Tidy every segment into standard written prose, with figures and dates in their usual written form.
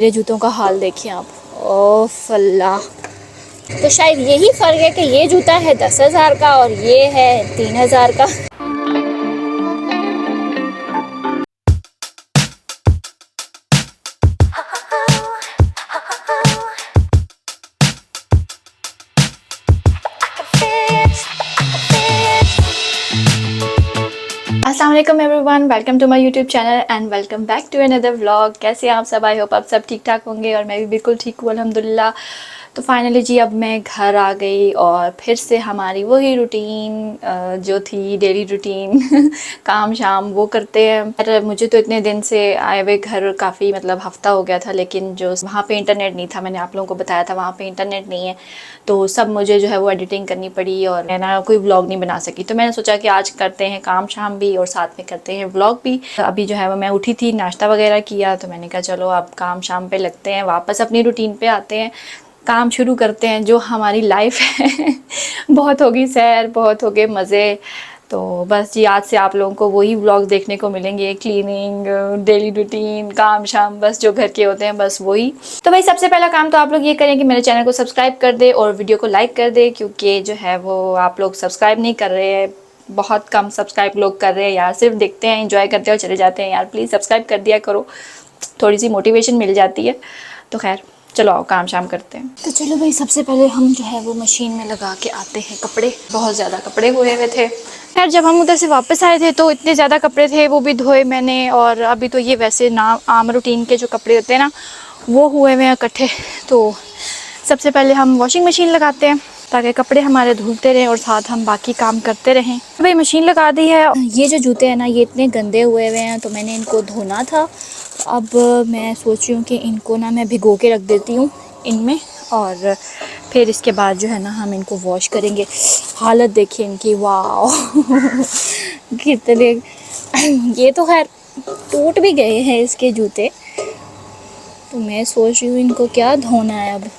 मेरे जूतों का हाल देखिए आप। ओ फल्ला। तो शायद यही फ़र्क है कि ये जूता है 10,000 का और ये है 3,000 का। अस्सलाम वालेकुम everyone, welcome to my YouTube channel and welcome back to another vlog. कैसे हैं आप सब? आई होप आप सब ठीक ठाक होंगे और मैं भी बिल्कुल ठीक हूँ अल्हम्दुलिल्लाह। तो फाइनली जी अब मैं घर आ गई और फिर से हमारी वही रूटीन जो थी डेली रूटीन काम शाम वो करते हैं। पर मुझे तो इतने दिन से आए हुए घर काफ़ी मतलब हफ़्ता हो गया था, लेकिन जो वहाँ पे इंटरनेट नहीं था, मैंने आप लोगों को बताया था वहाँ पे इंटरनेट नहीं है, तो सब मुझे जो है वो एडिटिंग करनी पड़ी और मैं ना कोई व्लॉग नहीं बना सकी। तो मैंने सोचा कि आज करते हैं काम शाम भी और साथ में करते हैं व्लॉग भी। अभी जो है वो मैं उठी थी, नाश्ता वगैरह किया, तो मैंने कहा चलो अब काम शाम पे लगते हैं, वापस अपनी रूटीन पे आते हैं, काम शुरू करते हैं जो हमारी लाइफ है। बहुत होगी सैर, बहुत हो गए मज़े। तो बस जी आज से आप लोगों को वही व्लॉग्स देखने को मिलेंगे, क्लीनिंग, डेली रूटीन, काम शाम, बस जो घर के होते हैं बस वही। तो भाई सबसे पहला काम तो आप लोग ये करें कि मेरे चैनल को सब्सक्राइब कर दे और वीडियो को लाइक कर दे, क्योंकि जो है वो आप लोग सब्सक्राइब नहीं कर रहे हैं, बहुत कम सब्सक्राइब लोग कर रहे हैं यार, सिर्फ देखते हैं, एंजॉय करते हैं और चले जाते हैं यार। प्लीज़ सब्सक्राइब कर दिया करो, थोड़ी सी मोटिवेशन मिल जाती है। तो खैर चलो आओ काम शाम करते हैं। तो चलो भाई सबसे पहले हम जो है वो मशीन में लगा के आते हैं कपड़े। बहुत ज़्यादा कपड़े हुए हुए थे। खैर जब हम उधर से वापस आए थे तो इतने ज़्यादा कपड़े थे, वो भी धोए मैंने, और अभी तो ये वैसे ना आम रूटीन के जो कपड़े होते हैं ना वो हुए हुए हैं इकट्ठे। तो सबसे पहले हम वॉशिंग मशीन लगाते हैं ताकि कपड़े हमारे धुलते रहें और साथ हम बाकी काम करते रहें। भाई मशीन लगा दी है। ये जो जूते हैं ना ये इतने गंदे हुए हुए हैं, तो मैंने इनको धोना था। अब मैं सोच रही हूँ कि इनको ना मैं भिगो के रख देती हूँ इनमें, और फिर इसके बाद जो है ना हम इनको वॉश करेंगे। हालत देखिए इनकी, वाह कितने ये तो खैर टूट भी गए हैं इसके जूते। तो मैं सोच रही हूँ इनको क्या धोना है अब।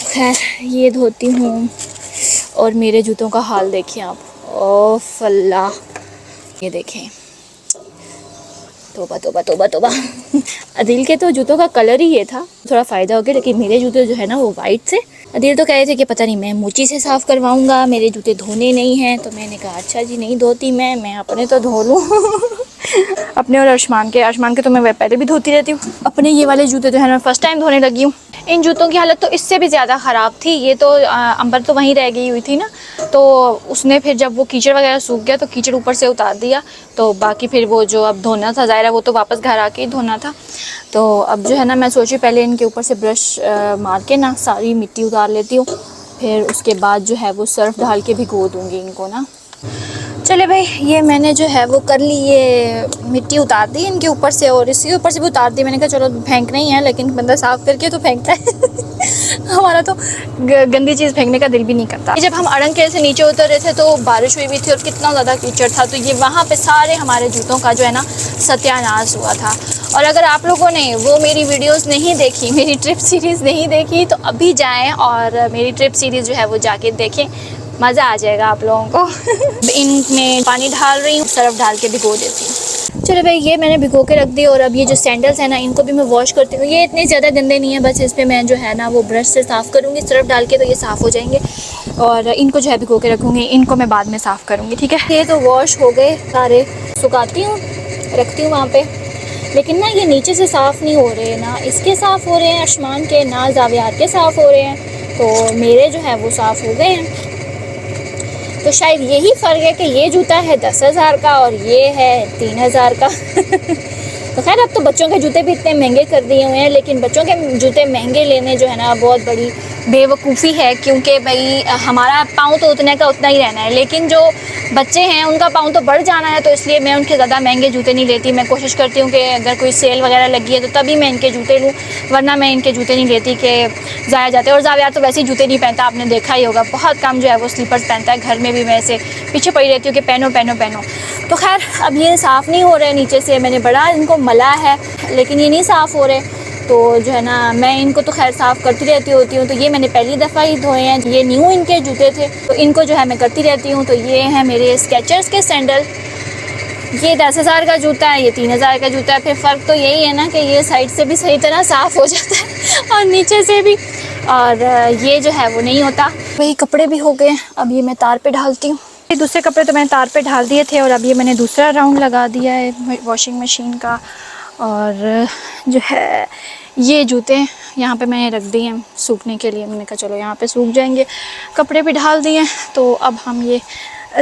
खैर ये धोती हूँ। और मेरे जूतों का हाल देखिए आप। ओ फल्ला, ये देखें, तोबा तोबा तोबा तोबा। अदील के तो जूतों का कलर ही ये था, थोड़ा फ़ायदा हो गया, लेकिन मेरे जूते जो है ना वो वाइट से। अदील तो कह रहे थे कि पता नहीं मैं मोची से साफ़ करवाऊँगा, मेरे जूते धोने नहीं हैं। तो मैंने कहा अच्छा जी नहीं धोती मैं अपने तो धो लूँ। अपने और आयुष्मान के तो मैं पहले भी धोती रहती हूँ। अपने ये वाले जूते जो है मैं फ़र्स्ट टाइम धोने लगी हूँ। इन जूतों की हालत तो इससे भी ज़्यादा ख़राब थी। ये तो अंबर तो वहीं रह गई हुई थी ना, तो उसने फिर जब वो कीचड़ वगैरह सूख गया तो कीचड़ ऊपर से उतार दिया। तो बाकी फिर वो जो अब धोना था ज़ाहिर है वो तो वापस घर आके ही धोना था। तो अब जो है ना मैं सोची पहले इनके ऊपर से ब्रश मार के ना सारी मिट्टी उतार लेती हूँ, फिर उसके बाद जो है वो सर्फ डाल के भिगो दूँगी इनको ना। चले भाई ये मैंने जो है वो कर ली, ये मिट्टी उतार दी इनके ऊपर से और इसके ऊपर से भी उतार दी। मैंने कहा चलो फेंक नहीं है, लेकिन बंदा साफ़ करके तो फेंकता है। हमारा तो गंदी चीज़ फेंकने का दिल भी नहीं करता। जब हम अड़ंगे से नीचे उतर रहे थे तो बारिश हुई भी थी और कितना ज़्यादा कीचड़ था, तो ये वहाँ पे सारे हमारे जूतों का जो है ना सत्यानाश हुआ था। और अगर आप लोगों ने वो मेरी वीडियोस नहीं देखी, मेरी ट्रिप सीरीज़ नहीं देखी, तो अभी जाएं और मेरी ट्रिप सीरीज़ जो है वो जाके देखें, मज़ा आ जाएगा आप लोगों को। इनमें पानी डाल रही हूँ, सर्फ डाल के भिगो देती हूँ। चलो भाई ये मैंने भिगो के रख दी और अब ये जो सैंडल्स हैं ना इनको भी मैं वॉश करती हूँ। ये इतने ज़्यादा गंदे नहीं है, बस इस पर मैं जो है ना वो ब्रश से साफ़ करूँगी सर्फ डाल के, तो ये साफ़ हो जाएंगे। और इनको जो है भिगो के रखूँगी, इनको मैं बाद में साफ़ करूँगी, ठीक है। ये तो वॉश हो गए सारे, सुखाती हूँ रखती हूँ वहाँ पर। लेकिन ना ये नीचे से साफ़ नहीं हो रहे, ना इसके साफ़ हो रहे हैं आसमान के, ना जावियात के साफ़ हो रहे हैं, तो मेरे जो है वो साफ़ हो गए हैं। तो शायद यही फ़र्क है कि ये जूता है 10,000 का और ये है 3,000 का। तो खैर अब तो बच्चों के जूते भी इतने महंगे कर दिए हुए हैं, लेकिन बच्चों के जूते महंगे लेने जो है ना बहुत बड़ी बेवकूफ़ी है, क्योंकि भाई हमारा पाँव तो उतने का उतना ही रहना है, लेकिन जो बच्चे हैं उनका पाँव तो बढ़ जाना है, तो इसलिए मैं उनके ज़्यादा महंगे जूते नहीं लेती। मैं कोशिश करती हूँ कि अगर कोई सेल वगैरह लगी है तो तभी मैं इनके जूते लूँ, वरना मैं इनके जूते नहीं लेती कि ज़ाया जाते हैं। और जाविया तो वैसे ही जूते नहीं पहनता, आपने देखा ही होगा, बहुत कम जो है वो स्लीपर्स पहनता है। घर में भी मैं ऐसे पीछे पड़ी रहती हूँ कि पहनो पहनो पहनो। तो खैर अब ये साफ़ नहीं हो रहे नीचे से, मैंने बड़ा इनको मला है लेकिन ये नहीं साफ़ हो रहे। तो जो है ना मैं इनको तो खैर साफ़ करती रहती होती हूँ। तो ये मैंने पहली दफ़ा ही धोए हैं, ये न्यू इनके जूते थे, तो इनको जो है मैं करती रहती हूँ। तो ये हैं मेरे स्केचर्स के सैंडल, ये 10,000 का जूता है, ये 3,000 का जूता है। फिर फ़र्क तो यही है ना कि ये साइड से भी सही तरह साफ़ हो जाता है और नीचे से भी, और ये जो है वो नहीं होता। वही कपड़े भी हो गए, अब ये मैं तार पे ढालती हूँ। ये दूसरे कपड़े तो मैंने तार पे ढाल दिए थे और अब ये मैंने दूसरा राउंड लगा दिया है वॉशिंग मशीन का। और जो है ये जूते यहाँ पे मैंने रख दिए हैं सूखने के लिए। मैंने कहा चलो यहाँ पे सूख जाएंगे। कपड़े भी ढाल दिए, तो अब हम ये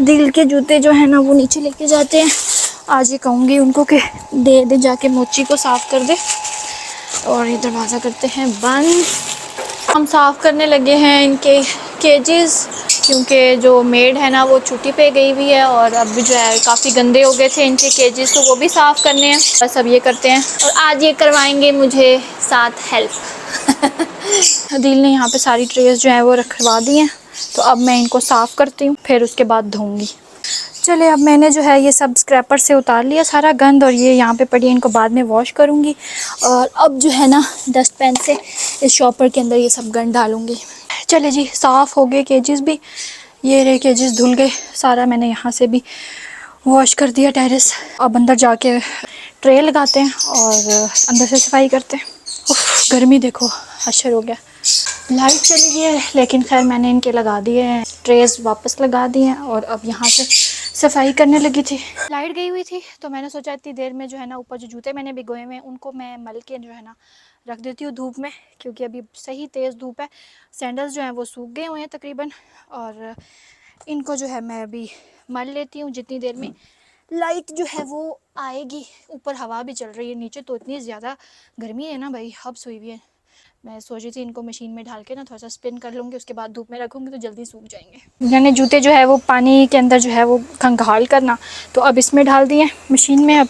दिल के जूते जो है ना वो नीचे लेके जाते हैं। आज ये कहूँगी उनको कि दे दे जाके मोची को साफ़ कर दे। और ये दरवाज़ा करते हैं बंद। हम साफ़ करने लगे हैं इनके केजेस, क्योंकि जो मेड है ना वो छुट्टी पे गई हुई है और अब जो है काफ़ी गंदे हो गए थे इनके केजेस, तो वो भी साफ़ करने हैं। बस अब ये करते हैं और आज ये करवाएंगे मुझे साथ हेल्प। दिल ने यहाँ पे सारी ट्रेस जो है वो रखवा दी हैं, तो अब मैं इनको साफ़ करती हूँ, फिर उसके बाद धोऊँगी। चले, अब मैंने जो है ये सब स्क्रैपर से उतार लिया सारा गंद, और ये यहाँ पे पड़ी है, इनको बाद में वॉश करूँगी। और अब जो है ना डस्ट पैन से इस शॉपर के अंदर ये सब गंद डालूँगी। चले जी, साफ़ हो गए केजेस भी, ये रहे केजेस धुल गए सारा। मैंने यहाँ से भी वॉश कर दिया टेरेस। अब अंदर जाके ट्रे लगाते हैं और अंदर से सफाई करते हैं। उफ, गर्मी देखो, अशर हो गया। लाइट चली गई है, लेकिन खैर मैंने इनके लगा दिए हैं, ट्रेस वापस लगा दिए हैं और अब यहाँ से सफाई करने लगी थी। लाइट गई हुई थी तो मैंने सोचा इतनी देर में जो है ना ऊपर जो जूते मैंने भिगोए हुए हैं उनको मैं मल के जो है ना रख देती हूँ धूप में, क्योंकि अभी सही तेज़ धूप है। सैंडल्स जो हैं वो सूख गए हुए हैं तकरीबन, और इनको जो है मैं अभी मल लेती हूँ जितनी देर में लाइट जो है वो आएगी। ऊपर हवा भी चल रही है, नीचे तो इतनी ज़्यादा गर्मी है ना भाई, हब्स हुई हुई है। मैं सोच रही थी इनको मशीन में डाल के ना थोड़ा सा स्पिन कर लूँगी, उसके बाद धूप में रखूँगी तो जल्दी सूख जाएंगे। मैंने जूते जो है वो पानी के अंदर जो है वो खंगाल करना, तो अब इसमें डाल दिए मशीन में। अब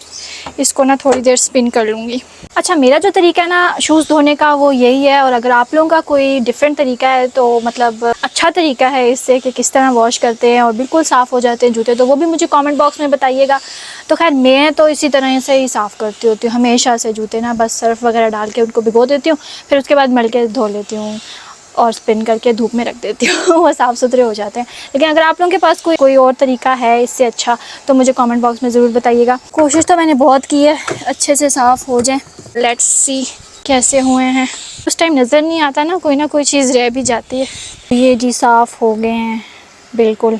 इसको ना थोड़ी देर स्पिन कर लूँगी। अच्छा, मेरा जो तरीका है ना शूज़ धोने का वो यही है, और अगर आप लोगों का कोई डिफरेंट तरीका है तो मतलब अच्छा तरीका है इससे कि किस तरह वॉश करते हैं और बिल्कुल साफ़ हो जाते हैं जूते, तो वो भी मुझे कमेंट बॉक्स में बताइएगा। तो खैर मैं तो इसी तरह से ही साफ़ करती होती हूँ हमेशा से जूते ना, बस सर्फ़ वगैरह डाल के उनको भिगो देती हूँ, फिर उसके बाद मल के धो लेती हूँ और स्पिन करके धूप में रख देती हूँ। वो साफ़ सुथरे हो जाते हैं। लेकिन अगर आप लोगों के पास कोई और तरीका है इससे अच्छा तो मुझे कमेंट बॉक्स में ज़रूर बताइएगा। कोशिश तो मैंने बहुत की है अच्छे से साफ़ हो जाए। लेट्स सी कैसे हुए हैं। उस टाइम नज़र नहीं आता ना कोई चीज़ रह भी जाती है। ये जी साफ़ हो गए हैं, बिल्कुल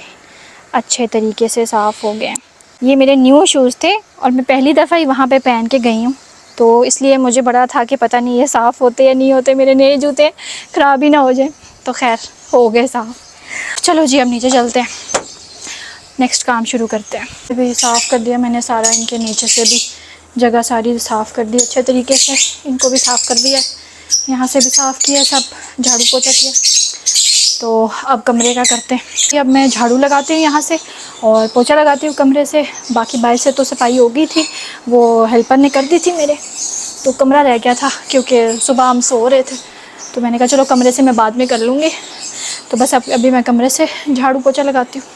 अच्छे तरीके से साफ़ हो गए हैं। ये मेरे न्यू शूज़ थे और मैं पहली दफ़ा ही वहाँ पे पहन के गई हूँ, तो इसलिए मुझे बड़ा था कि पता नहीं ये साफ़ होते या नहीं होते, मेरे नए जूते ख़राब ही ना हो जाए। तो खैर हो गए साफ़। चलो जी, अब नीचे चलते हैं, नेक्स्ट काम शुरू करते हैं। अभी साफ़ कर दिया मैंने सारा, इनके नीचे से भी जगह सारी साफ़ कर दी अच्छे तरीके से। इनको भी साफ़ कर दिया, यहाँ से भी साफ़ किया, सब झाड़ू पोछा किया। तो अब कमरे का करते हैं। अब मैं झाड़ू लगाती हूँ यहाँ से और पोछा लगाती हूँ कमरे से। बाकी बाहर से तो सफाई हो गई थी, वो हेल्पर ने कर दी थी मेरे, तो कमरा रह गया था क्योंकि सुबह हम सो रहे थे, तो मैंने कहा चलो कमरे से मैं बाद में कर लूँगी। तो बस अब अभी मैं कमरे से झाड़ू पोछा लगाती हूँ।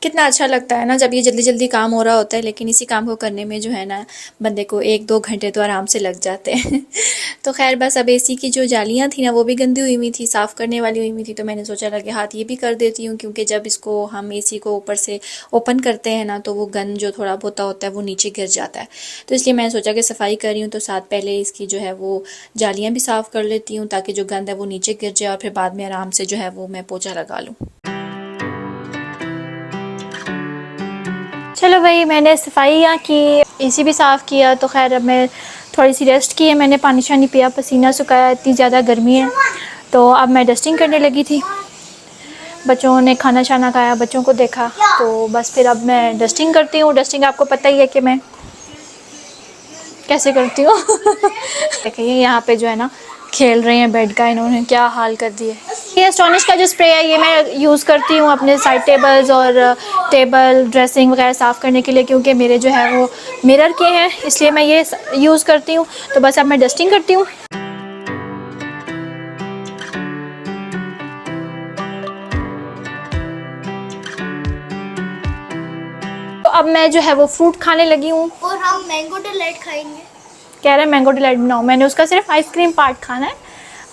कितना अच्छा लगता है ना जब ये जल्दी जल्दी काम हो रहा होता है, लेकिन इसी काम को करने में जो है ना बंदे को 1-2 घंटे तो आराम से लग जाते हैं। तो खैर बस अब एसी की जो जालियाँ थी ना वो भी गंदी हुई थी, साफ़ करने वाली हुई थी, तो मैंने सोचा लगे हाथ ये भी कर देती हूँ, क्योंकि जब इसको हम एसी को ऊपर से ओपन करते हैं ना तो वो गंद जो थोड़ा बहुत होता है वो नीचे गिर जाता है। तो इसलिए मैंने सोचा कि सफाई कर रही हूँ तो साथ पहले इसकी जो है वो जालियाँ भी साफ़ कर लेती हूँ, ताकि जो गंद है वो नीचे गिर जाए और फिर बाद में आराम से जो है वो मैं पोछा लगा लूँ। चलो भाई, मैंने सफाइयाँ की, एसी भी साफ़ किया, तो खैर अब मैं थोड़ी सी रेस्ट की है। मैंने पानी शानी पिया, पसीना सुखाया, इतनी ज़्यादा गर्मी है। तो अब मैं डस्टिंग करने लगी थी। बच्चों ने खाना शाना खाया, बच्चों को देखा, तो बस फिर अब मैं डस्टिंग करती हूँ। डस्टिंग आपको पता ही है कि मैं कैसे करती हूँ। देखिए यहाँ पे जो है ना खेल रहे हैं बेड का, इन्होंने क्या हाल कर दिया। ये एस्टोनिश का जो स्प्रे है ये मैं यूज़ करती हूँ अपने साइड टेबल्स और टेबल ड्रेसिंग वगैरह साफ़ करने के लिए, क्योंकि मेरे जो है वो मिरर के हैं, इसलिए मैं ये यूज़ करती हूँ। तो बस अब मैं डस्टिंग करती हूँ। अब मैं जो है वो फ्रूट खाने लगी हूँ। और हम मैंगो डिलाइट खाएंगे। कह रहे हैं मैंगो डिलाइट बनाओ, मैंने उसका सिर्फ आइसक्रीम पार्ट खाना है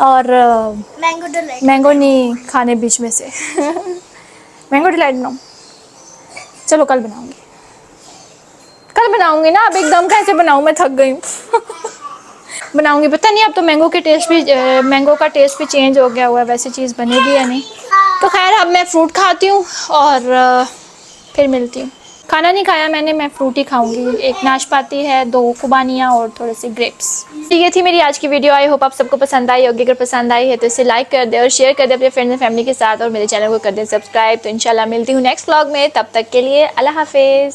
और मैंगो डिलाइट मैंगो नहीं खाने बीच में से। मैंगो डिलाइट बनाओ, चलो कल बनाऊंगी, कल बनाऊंगी ना, अब एकदम कैसे बनाऊं, मैं थक गई हूँ। बनाऊंगी, पता नहीं अब तो मैंगो के टेस्ट भी मैंगो का टेस्ट भी चेंज हो गया हुआ है, वैसे चीज़ बनेगी या नहीं। तो खैर अब मैं फ्रूट खाती हूँ और फिर मिलती हूँ। खाना नहीं खाया मैंने, मैं फ्रूट ही खाऊंगी। एक नाशपाती है, 2 खुबानियाँ और थोड़े से ग्रेप्स। ये थी मेरी आज की वीडियो। आई होप आप सबको पसंद आई होगी। अगर पसंद आई है तो इसे लाइक कर दे और शेयर कर दे अपने फ्रेंड्स एंड फैमिली के साथ, और मेरे चैनल को कर दे सब्सक्राइब। तो इंशाल्लाह मिलती हूँ नेक्स्ट व्लॉग में, तब तक के लिए अल्लाह हाफिज़।